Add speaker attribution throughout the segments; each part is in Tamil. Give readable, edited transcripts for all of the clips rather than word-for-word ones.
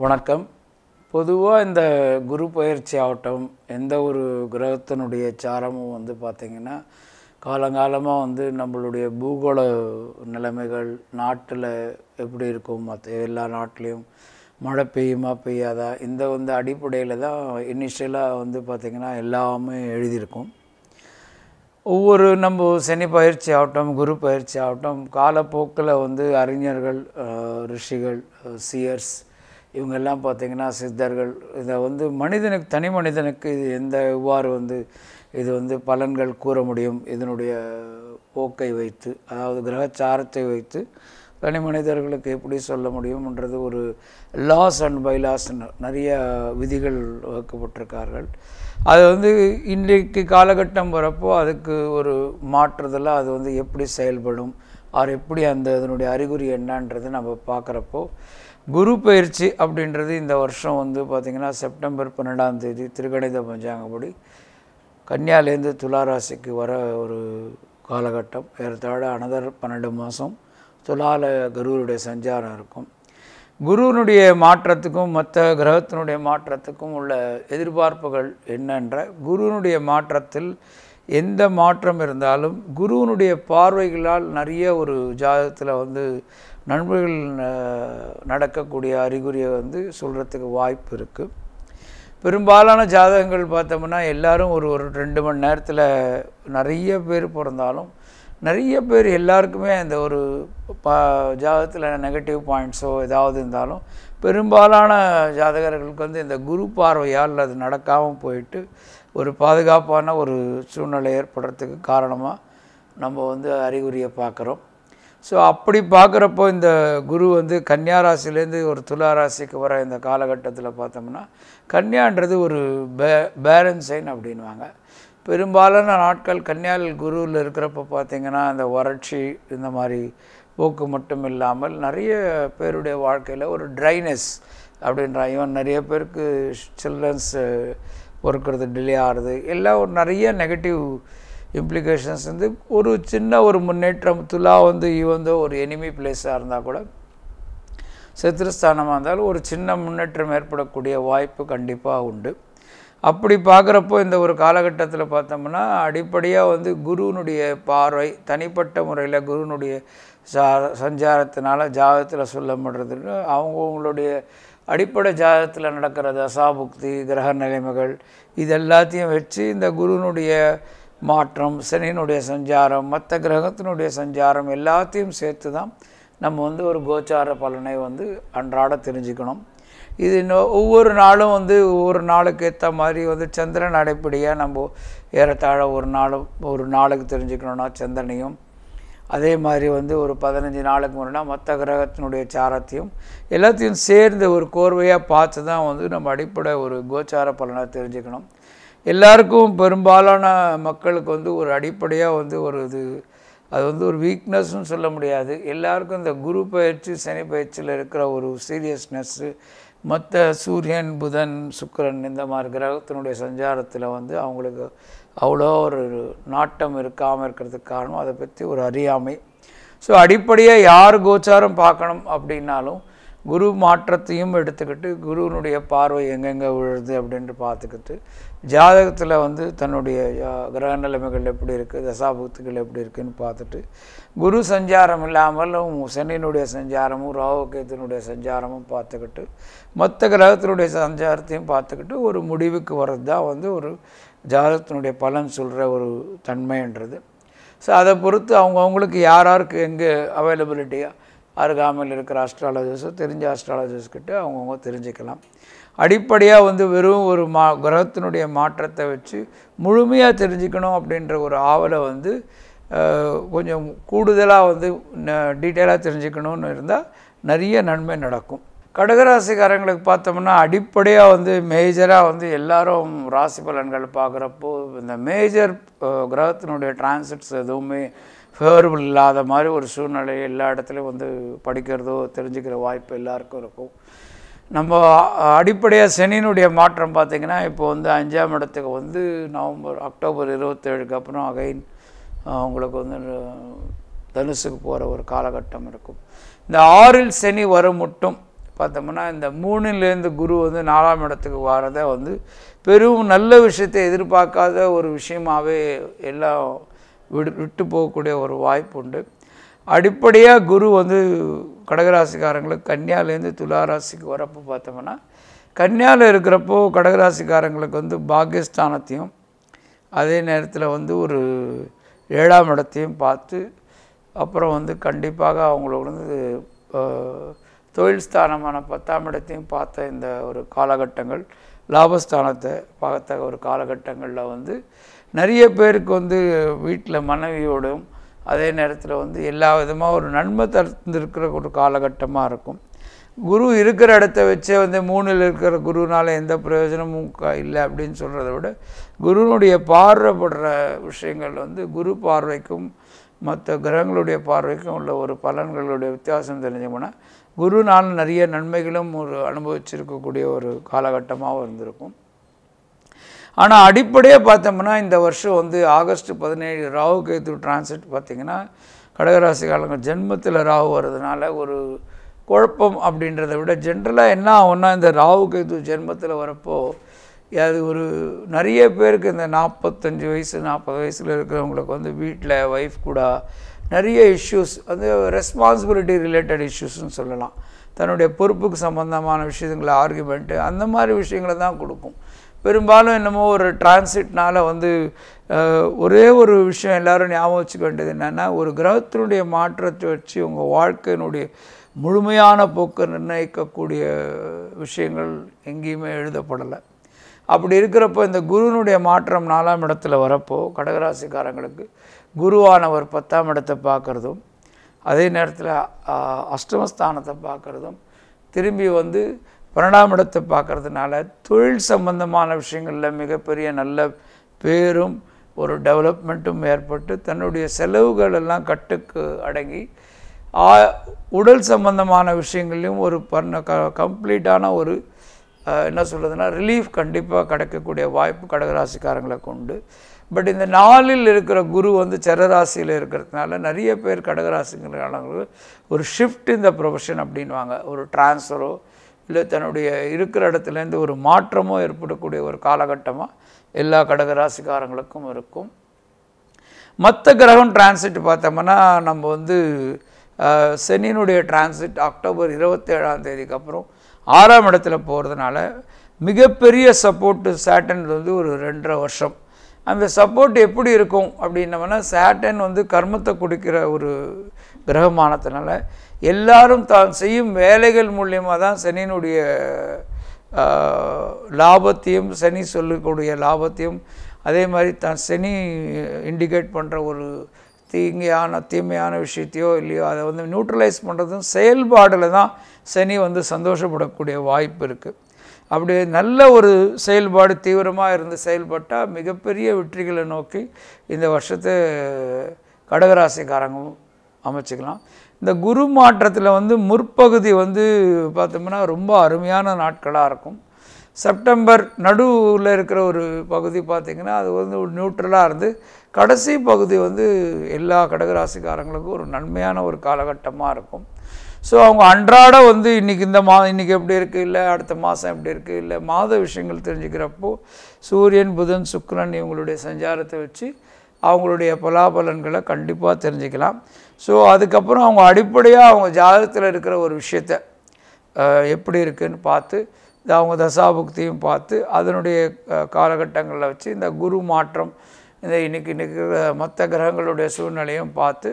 Speaker 1: வணக்கம். பொதுவாக இந்த குரு பயிற்சி ஆகட்டும், எந்த ஒரு கிரகத்தினுடைய சாரமும் பார்த்திங்கன்னா காலங்காலமாக நம்மளுடைய பூகோள நிலைமைகள் நாட்டில் எப்படி இருக்கும், மற்ற எல்லா நாட்டிலையும் மழை பெய்யுமா பெய்யாதா, இந்த அடிப்படையில் தான் இனிஷியலாக பார்த்திங்கன்னா எல்லாமே எழுதியிருக்கும். ஒவ்வொரு நம்ம சனி பயிற்சி ஆகட்டும், குரு பயிற்சி ஆகட்டும், காலப்போக்கில் அறிஞர்கள், ரிஷிகள், சியர்ஸ் இவங்கெல்லாம் பார்த்திங்கன்னா சித்தர்கள் இதை மனிதனுக்கு, தனி மனிதனுக்கு இது இவ்வாறு இது பலன்கள் கூற முடியும், இதனுடைய போக்கை வைத்து, அதாவது கிரகச்சாரத்தை வைத்து தனி மனிதர்களுக்கு எப்படி சொல்ல முடியும்ன்றது ஒரு லாஸ் அண்ட் பைலாஸ் நிறைய விதிகள் வகுக்கப்பட்டிருக்கார்கள். அது இன்றைக்கு காலகட்டம் வரப்போ அதுக்கு ஒரு மாற்றுதலாக அது எப்படி செயல்படும், அது எப்படி அதனுடைய அறிகுறி என்னன்றது நம்ம பார்க்குறப்போ, குரு பயிற்சி அப்படின்றது இந்த வருஷம் பார்த்திங்கன்னா செப்டம்பர் 12ஆம் தேதி திருக்கணித பஞ்சாங்கப்படி கன்னியாலேருந்து துளாராசிக்கு வர ஒரு காலகட்டம். ஏறத்தாழ அனதர் 12 மாதம் துலால குருவுடைய சஞ்சாரம் இருக்கும். குருவினுடைய மாற்றத்துக்கும் மற்ற கிரகத்தினுடைய மாற்றத்துக்கும் உள்ள எதிர்பார்ப்புகள் என்னென்ற, குருவினுடைய மாற்றத்தில் எந்த மாற்றம் இருந்தாலும் குருவினுடைய பார்வைகளால் நிறைய ஒரு ஜாதகத்தில் நன்மைகள் நடக்கக்கூடிய அறிகுறியை சொல்கிறதுக்கு வாய்ப்பு இருக்குது. பெரும்பாலான ஜாதகங்கள் பார்த்தோம்னா எல்லோரும் ஒரு 2 மணி நேரத்தில் நிறைய பேர் பிறந்தாலும் நிறைய பேர் எல்லாருக்குமே அந்த ஒரு ஜாதகத்தில் நெகட்டிவ் பாயிண்ட்ஸோ ஏதாவது இருந்தாலும் பெரும்பாலான ஜாதகர்களுக்கு இந்த குரு பார்வையால் அது நடக்காமல் போயிட்டு ஒரு பாதுகாப்பான ஒரு சூழ்நிலை ஏற்படுறதுக்கு காரணமாக நம்ம அறிகுறியை பார்க்குறோம். ஸோ அப்படி பார்க்குறப்போ இந்த குரு கன்னியா ராசிலேருந்து ஒரு துலா ராசிக்கு வர இந்த காலகட்டத்தில் பார்த்தோம்னா, கன்னியான்றது ஒரு பேரன் சைன் அப்படின்வாங்க. பெரும்பாலான நாட்கள் கன்னியாவில் குருவில் இருக்கிறப்ப பார்த்திங்கன்னா அந்த வறட்சி இந்த மாதிரி போக்கு மட்டும் இல்லாமல் நிறைய பேருடைய வாழ்க்கையில் ஒரு ட்ரைனஸ் அப்படின்ற, ஈவன் நிறைய பேருக்கு சில்ட்ரன்ஸ் பொறுக்கிறது டிலே ஆகுது, எல்லாம் ஒரு நிறைய நெகட்டிவ் இம்ப்ளிகேஷன்ஸ் ஒரு சின்ன ஒரு முன்னேற்றம். துலா ஒரு எனிமி பிளேஸாக இருந்தால் கூட, சத்ருஸ்தானமாக இருந்தாலும் ஒரு சின்ன முன்னேற்றம் ஏற்படக்கூடிய வாய்ப்பு கண்டிப்பாக உண்டு. அப்படி பார்க்குறப்போ இந்த ஒரு காலகட்டத்தில் பார்த்தோம்னா அடிப்படையாக குருவினுடைய பார்வை தனிப்பட்ட முறையில் குருவினுடைய சஞ்சாரத்தினால ஜாதகத்தில் சொல்ல முடிறதுன்னு அவங்களுடைய அடிப்படை ஜாதகத்தில் நடக்கிற தசாபுக்தி கிரக நிலைமைகள் இது எல்லாத்தையும் வச்சு இந்த குருவினுடைய மாற்றம், சனியினுடைய சஞ்சாரம், மற்ற கிரகத்தினுடைய சஞ்சாரம் எல்லாத்தையும் சேர்த்து தான் நம்ம ஒரு கோச்சார பலனை அன்றாட தெரிஞ்சுக்கணும். இது ஒவ்வொரு நாளும் ஒவ்வொரு நாளுக்கு ஏற்ற மாதிரி சந்திரன் அடிப்படையாக நம்ம ஏறத்தாழ ஒரு நாளுக்கு தெரிஞ்சுக்கணுன்னா சந்திரனையும், அதே மாதிரி ஒரு 15 நாளுக்கு முன்னாடி மற்ற கிரகத்தினுடைய சாரத்தையும் எல்லாத்தையும் சேர்ந்து ஒரு கோர்வையாக பார்த்து தான் நம்ம அடிப்படை ஒரு கோச்சார பலனை தெரிஞ்சுக்கணும். எல்லாருக்கும் பெரும்பாலான மக்களுக்கு ஒரு அடிப்படையாக ஒரு இது அது ஒரு வீக்னஸ்ன்னு சொல்ல முடியாது. எல்லாருக்கும் இந்த குரு பயிற்சி சனி பயிற்சியில் இருக்கிற ஒரு சீரியஸ்னஸ்ஸு, மற்ற சூரியன் புதன் சுக்கிரன் இந்த மாதிரி கிரகத்தினுடைய சஞ்சாரத்தில் அவங்களுக்கு அவ்வளோ ஒரு நாட்டம் இருக்காமல் இருக்கிறதுக்கு காரணம் அதை பற்றி ஒரு அறியாமை. ஸோ அடிப்படையாக யார் கோச்சாரம் பார்க்கணும் அப்படின்னாலும் குரு மாற்றத்தையும் எடுத்துக்கிட்டு குருவினுடைய பார்வை எங்கெங்கே விழுது அப்படின்ட்டு பார்த்துக்கிட்டு ஜாதகத்தில் தன்னுடைய கிரக நிலைமைகள் எப்படி இருக்குது, தசாபுக்திகள் எப்படி இருக்குதுன்னு பார்த்துட்டு, குரு சஞ்சாரம் இல்லாமலும் சனியினுடைய சஞ்சாரமும் ராகுகேதுனுடைய சஞ்சாரமும் பார்த்துக்கிட்டு மற்ற கிரகத்தினுடைய சஞ்சாரத்தையும் பார்த்துக்கிட்டு ஒரு முடிவுக்கு வர்றது தான் ஒரு ஜாதகத்தினுடைய பலன் சொல்கிற ஒரு தன்மைன்றது. ஸோ அதை பொறுத்து அவங்களுக்கு யாருக்கு எங்கே அவைலபிலிட்டியாக அருகாமையில் இருக்கிற ஆஸ்ட்ராலஜர்ஸோ தெரிஞ்ச ஆஸ்ட்ராலஜர்ஸ்கிட்ட அவங்கவுங்க தெரிஞ்சுக்கலாம். அடிப்படையாக வெறும் ஒரு கிரகத்தினுடைய மாற்றத்தை வச்சு முழுமையாக தெரிஞ்சுக்கணும் அப்படின்ற ஒரு ஆவலை கொஞ்சம் கூடுதலாக டீட்டெயிலாக தெரிஞ்சுக்கணுன்னு இருந்தால் நிறைய நன்மை நடக்கும். கடகராசிக்காரங்களுக்கு பார்த்தோம்னா அடிப்படையாக மேஜராக எல்லாரும் ராசி பலன்கள் பார்க்குறப்போ இந்த மேஜர் கிரகத்தினுடைய டிரான்சிட்ஸ் எதுவுமே ஃபேவரபிள் இல்லாத மாதிரி ஒரு சூழ்நிலை எல்லா இடத்துலையும் படிக்கிறதோ தெரிஞ்சுக்கிற வாய்ப்பு எல்லாருக்கும் இருக்கும். நம்ம அடிப்படையாக சனியினுடைய மாற்றம் பார்த்திங்கன்னா இப்போ 5ஆம் இடத்துக்கு அக்டோபர் 27க்கு அப்புறம் அகைன் உங்களுக்கு தனுசுக்கு போகிற ஒரு காலகட்டம் இருக்கும். இந்த 6ல் சனி வரும் மட்டும் பார்த்தோம்னா இந்த 3லேருந்து குரு வந்து 4ஆம் இடத்துக்கு வரதை வந்து பெரும் நல்ல விஷயத்தை எதிர்பார்க்காத ஒரு விஷயமாகவே எல்லாம் விட்டு போகக்கூடிய ஒரு வாய்ப்பு உண்டு. அடிப்படையாக குரு வந்து கடகராசிக்காரங்களுக்கு கன்னியாலேருந்து துலா ராசிக்கு வரப்போ பார்த்தோம்னா, கன்னியாவில் இருக்கிறப்போ கடகராசிக்காரங்களுக்கு வந்து பாக்கியஸ்தானத்தையும் அதே நேரத்தில் வந்து ஒரு 7ஆம் இடத்தையும் பார்த்து, அப்புறம் வந்து கண்டிப்பாக அவங்களோட வந்து தொழில் ஸ்தானமான 10ஆம் இடத்தையும் பார்த்த இந்த ஒரு காலகட்டங்கள், லாபஸ்தானத்தை பார்த்த ஒரு காலகட்டங்களில் வந்து நிறைய பேருக்கு வந்து வீட்டில் மனைவியோடும் அதே நேரத்தில் வந்து எல்லா விதமாக ஒரு நன்மை தந்திருக்கிற ஒரு காலகட்டமாக இருக்கும். குரு இருக்கிற இடத்த வச்சே வந்து 3ல் இருக்கிற குருனால் எந்த பிரயோஜனமும் இல்லை அப்படின்னு சொல்கிறத விட, குருனுடைய பார்வைப்படுற விஷயங்கள் வந்து குரு பார்வைக்கும் மற்ற கிரகங்களுடைய பார்வைக்கும் உள்ள ஒரு பலன்களுடைய வித்தியாசம் தெரிஞ்சோம்னா, குருனால் நிறைய நன்மைகளும் ஒரு அனுபவிச்சிருக்கக்கூடிய ஒரு காலகட்டமாகவும் இருந்திருக்கும். ஆனால் அடிப்படையாக பார்த்தோம்னா இந்த வருஷம் வந்து ஆகஸ்ட் 17 ராகு கேது டிரான்சிட் பார்த்திங்கன்னா, கடகராசிக்காரங்க ஜென்மத்தில் ராகு வர்றதுனால ஒரு குழப்பம் அப்படின்றத விட ஜென்ரலாக என்ன ஆகும்னா, இந்த ராகு கேது ஜென்மத்தில் வரப்போ அது ஒரு நிறைய பேருக்கு இந்த 45 வயசு 40 வயசில் இருக்கிறவங்களுக்கு வந்து வீட்டில் ஒய்ஃப் கூட நிறைய இஷ்யூஸ் வந்து ரெஸ்பான்சிபிலிட்டி ரிலேட்டட் இஷ்யூஸ்ன்னு சொல்லலாம். தன்னுடைய பொறுப்புக்கு சம்பந்தமான விஷயங்களை ஆர்குமெண்ட்டு அந்த மாதிரி விஷயங்களை தான் கொடுக்கும். பெரும்பாலும் என்னமோ ஒரு டிரான்சிட்னால் வந்து ஒரே ஒரு விஷயம் எல்லோரும் ஞாபகம் வச்சுக்க வேண்டியது என்னென்னா, ஒரு கிரகத்தினுடைய மாற்றத்தை வச்சு உங்கள் வாழ்க்கையினுடைய முழுமையான போக்கை நிர்ணயிக்கக்கூடிய விஷயங்கள் எங்கேயுமே எழுதப்படலை. அப்படி இருக்கிறப்போ இந்த குருனுடைய மாற்றம் 4ஆம் இடத்துல வரப்போ கடகராசிக்காரங்களுக்கு குருவானவர் 10ஆம் இடத்தை பார்க்குறதும் அதே நேரத்தில் அஷ்டமஸ்தானத்தை பார்க்குறதும் திரும்பி வந்து 12ஆம் இடத்தை பார்க்குறதுனால தொழில் சம்பந்தமான விஷயங்களில் மிகப்பெரிய நல்ல பேரும் ஒரு டெவலப்மெண்ட்டும் ஏற்பட்டு தன்னுடைய செலவுகள் எல்லாம் கட்டுக்கு அடங்கி உடல் சம்பந்தமான விஷயங்கள்லையும் ஒரு கம்ப்ளீட்டான ஒரு என்ன சொல்கிறதுனா ரிலீஃப் கண்டிப்பாக கிடைக்கக்கூடிய வாய்ப்பு கடகராசிக்காரங்களுக்கு உண்டு. பட் இந்த 4ல் இருக்கிற குரு வந்து சரராசியில் இருக்கிறதுனால நிறைய பேர் கடகராசிக்காரங்களுக்கு ஒரு ஷிஃப்ட் இந்த ப்ரொஃபஷன் அப்படின்வாங்க, ஒரு டிரான்ஸ்ஃபரோ இல்லை தன்னுடைய இருக்கிற இடத்துலேருந்து ஒரு மாற்றமோ ஏற்படக்கூடிய ஒரு காலகட்டமாக எல்லா கடகராசிக்காரங்களுக்கும் இருக்கும். மற்ற கிரகம் டிரான்சிட் பார்த்தோம்னா நம்ம வந்து சனியினுடைய டிரான்சிட் அக்டோபர் 27ஆம் தேதிக்கு அப்புறம் 6ஆம் இடத்துல போகிறதுனால மிகப்பெரிய சப்போர்ட்டு சேட்டன் வந்து ஒரு 2.5 வருஷம். அந்த சப்போர்ட் எப்படி இருக்கும் அப்படின்னோம்னா, சேட்டன் வந்து கர்மத்தை கொடுக்கிற ஒரு கிரகமானதுனால எல்லாரும் தான் செய்யும் வேலைகள் மூலியமாக தான் சனியினுடைய லாபத்தையும் சனி சொல்லக்கூடிய லாபத்தையும் அதே மாதிரி தான் சனி இண்டிகேட் பண்ணுற ஒரு தீமையான விஷயத்தையோ இல்லையோ அதை வந்து நியூட்ரலைஸ் பண்ணுறதும் செயல்பாடில் தான் சனி வந்து சந்தோஷப்படக்கூடிய வாய்ப்பு இருக்குது. அப்படி நல்ல ஒரு செயல்பாடு தீவிரமாக இருந்து செயல்பட்டால் மிகப்பெரிய வெற்றிகளை நோக்கி இந்த வருஷத்தை கடகராசிக்காரங்களும் அமைச்சிக்கலாம். இந்த குரு மாற்றத்தில் வந்து முற்பகுதி வந்து பார்த்தோம்னா ரொம்ப அருமையான நாட்களாக இருக்கும். செப்டம்பர் நடுவில் இருக்கிற ஒரு பகுதி பார்த்திங்கன்னா அது வந்து ஒரு நியூட்ரலாக இருந்து கடைசி பகுதி வந்து எல்லா கடகராசிக்காரங்களுக்கும் ஒரு நன்மையான ஒரு காலகட்டமாக இருக்கும். ஸோ அவங்க அன்றாட வந்து இன்றைக்கி இன்றைக்கி எப்படி இருக்குது, இல்லை அடுத்த மாதம் எப்படி இருக்குது, இல்லை மாத விஷயங்கள் தெரிஞ்சுக்கிறப்போ சூரியன் புதன் சுக்கிரன் இவங்களுடைய சஞ்சாரத்தை வச்சு அவங்களுடைய பலாபலன்களை கண்டிப்பாக தெரிஞ்சுக்கலாம். ஸோ அதுக்கப்புறம் அவங்க அடிப்படையாக அவங்க ஜாதகத்தில் இருக்கிற ஒரு விஷயத்தை எப்படி இருக்குதுன்னு பார்த்து அவங்க தசாபுக்தியும் பார்த்து அதனுடைய காலகட்டங்களில் வச்சு இந்த குரு மாற்றம் இந்த இன்றைக்கி மற்ற கிரகங்களுடைய சூழ்நிலையும் பார்த்து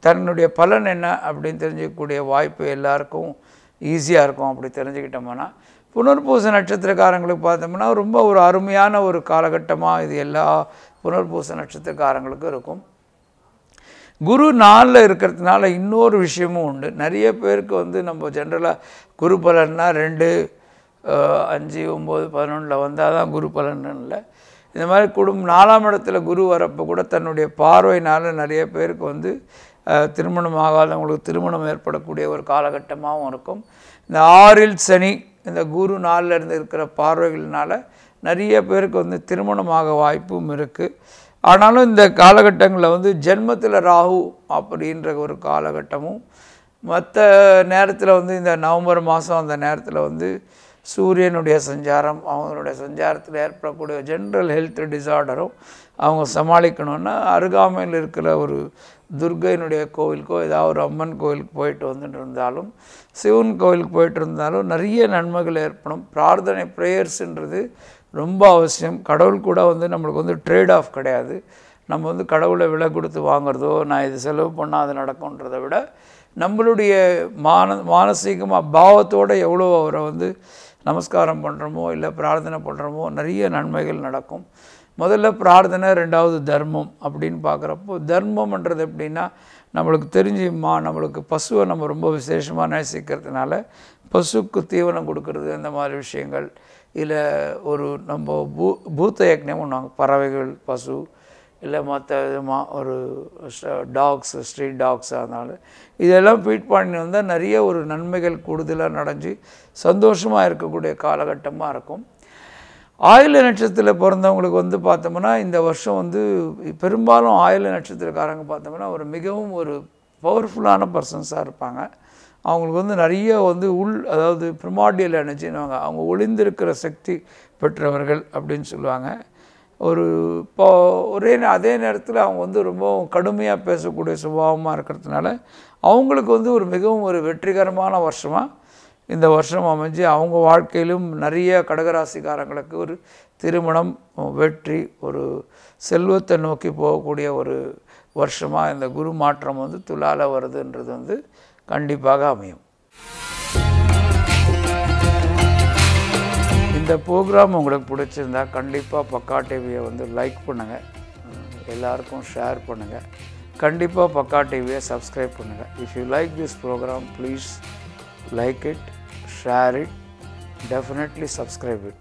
Speaker 1: தன்னுடைய பலன் என்ன அப்படின்னு தெரிஞ்சிக்கக்கூடிய வாய்ப்பு எல்லாருக்கும் ஈஸியாக இருக்கும். அப்படி தெரிஞ்சுக்கிட்டோம்னா புனர்பூச நட்சத்திரக்காரங்களுக்கு பார்த்தோம்னா ரொம்ப ஒரு அருமையான ஒரு காலகட்டமாக இது எல்லா புனர்பூச நட்சத்திரக்காரங்களுக்கும் இருக்கும். குரு 4ல் இருக்கிறதுனால இன்னொரு விஷயமும் உண்டு. நிறைய பேருக்கு வந்து நம்ம ஜென்ரலாக குரு பலன்னா 2, 5, 9, 11 வந்தால் தான் குரு பலன் இல்லை. இந்த மாதிரி 4ஆம் இடத்துல குரு வரப்போ கூட தன்னுடைய பார்வையினால் நிறைய பேருக்கு வந்து திருமணம் ஆகாதவங்களுக்கு திருமணம் ஏற்படக்கூடிய ஒரு காலகட்டமாகவும் இருக்கும். இந்த 6ல் சனி இந்த குரு 4ல் இருந்து இருக்கிற பார்வைகளினால் நிறைய பேருக்கு வந்து திருமணமாக வாய்ப்பும் இருக்குது. ஆனாலும் இந்த காலகட்டங்களில் வந்து ஜென்மத்தில் ராகு அப்படின்ற ஒரு காலகட்டமும் மற்ற நேரத்தில் வந்து இந்த நவம்பர் மாதம் அந்த நேரத்தில் வந்து சூரியனுடைய சஞ்சாரம், அவங்களுடைய சஞ்சாரத்தில் ஏற்படக்கூடிய ஜென்ரல் ஹெல்த் டிஸார்டரும் அவங்க சமாளிக்கணுன்னா அருகாமையில் இருக்கிற ஒரு துர்கையினுடைய கோவிலுக்கோ ஏதாவது ஒரு அம்மன் கோவிலுக்கு போயிட்டு வந்துட்டு இருந்தாலும், சிவன் கோவிலுக்கு போயிட்டு இருந்தாலும் நிறைய நன்மைகள் ஏற்படும். பிரார்த்தனை ப்ரேயர்ஸுன்றது ரொம்ப அவசியம். கடவுள் கூட வந்து நம்மளுக்கு வந்து ட்ரேட் ஆஃப் கிடையாது. நம்ம வந்து கடவுளை விலை கொடுத்து வாங்குறதோ, நான் இது செலவு பண்ணால் அது நடக்கும்ன்றதை விட நம்மளுடைய மானசீகமாக பாவத்தோடு எவ்வளோ அவரை வந்து நமஸ்காரம் பண்ணுறோமோ இல்லை பிரார்த்தனை பண்ணுறோமோ நிறைய நன்மைகள் நடக்கும். முதல்ல பிரார்த்தனை, ரெண்டாவது தர்மம் அப்படின்னு பார்க்குறப்போ, தர்மம்ன்றது எப்படின்னா நம்மளுக்கு தெரிஞ்சு நம்மளுக்கு பசுவை நம்ம ரொம்ப விசேஷமாக நேசிக்கிறதுனால பசுக்கு தீவனம் கொடுக்கறது, இந்த மாதிரி விஷயங்கள். இல்லை ஒரு நம்ம பூத்த யக்ஞம் ஒன்றாங்க, பறவைகள், பசு இல்லை மற்ற விதமாக ஒரு டாக்ஸ், ஸ்ட்ரீட் டாக்ஸாக இருந்தாலும் இதெல்லாம் ஃபீட் பண்ணி வந்தால் நிறைய ஒரு நன்மைகள் கூடுதலாக நடந்து சந்தோஷமாக இருக்கக்கூடிய காலகட்டமாக இருக்கும். ஆயில்ய நட்சத்திரத்தில் பிறந்தவங்களுக்கு வந்து பார்த்தோம்னா இந்த வருஷம் வந்து பெரும்பாலும் ஆயில்ய நட்சத்திரக்காரங்க பார்த்தோம்னா ஒரு மிகவும் ஒரு பவர்ஃபுல்லான பர்சன்ஸாக இருப்பாங்க. அவங்களுக்கு வந்து நிறைய வந்து அதாவது ப்ரிமார்டியல் எனர்ஜின்னு அவங்க ஒளிந்திருக்கிற சக்தி பெற்றவர்கள் அப்படின்னு சொல்லுவாங்க. இப்போ அதே நேரத்தில் அவங்க வந்து ரொம்ப கடுமையாக பேசக்கூடிய சுபாவமாக இருக்கிறதுனால அவங்களுக்கு வந்து மிகவும் ஒரு வெற்றிகரமான வருஷமாக இந்த வருஷம் அமைஞ்சு அவங்க வாழ்க்கையிலும் நிறைய கடகராசிக்காரங்களுக்கு ஒரு திருமணம், வெற்றி, ஒரு செல்வத்தை நோக்கி போகக்கூடிய ஒரு வருஷமாக இந்த குரு மாற்றம் வந்து துலால வருதுன்றது வந்து கண்டிப்பாக அமையும். இந்த ப்ரோக்ராம் உங்களுக்கு பிடிச்சிருந்தா கண்டிப்பாக பக்கா டிவியை வந்து லைக் பண்ணுங்கள், எல்லாருக்கும் ஷேர் பண்ணுங்கள், கண்டிப்பாக பக்கா டிவியை சப்ஸ்கிரைப் பண்ணுங்கள். If you like this program please like it, share it, definitely subscribe it.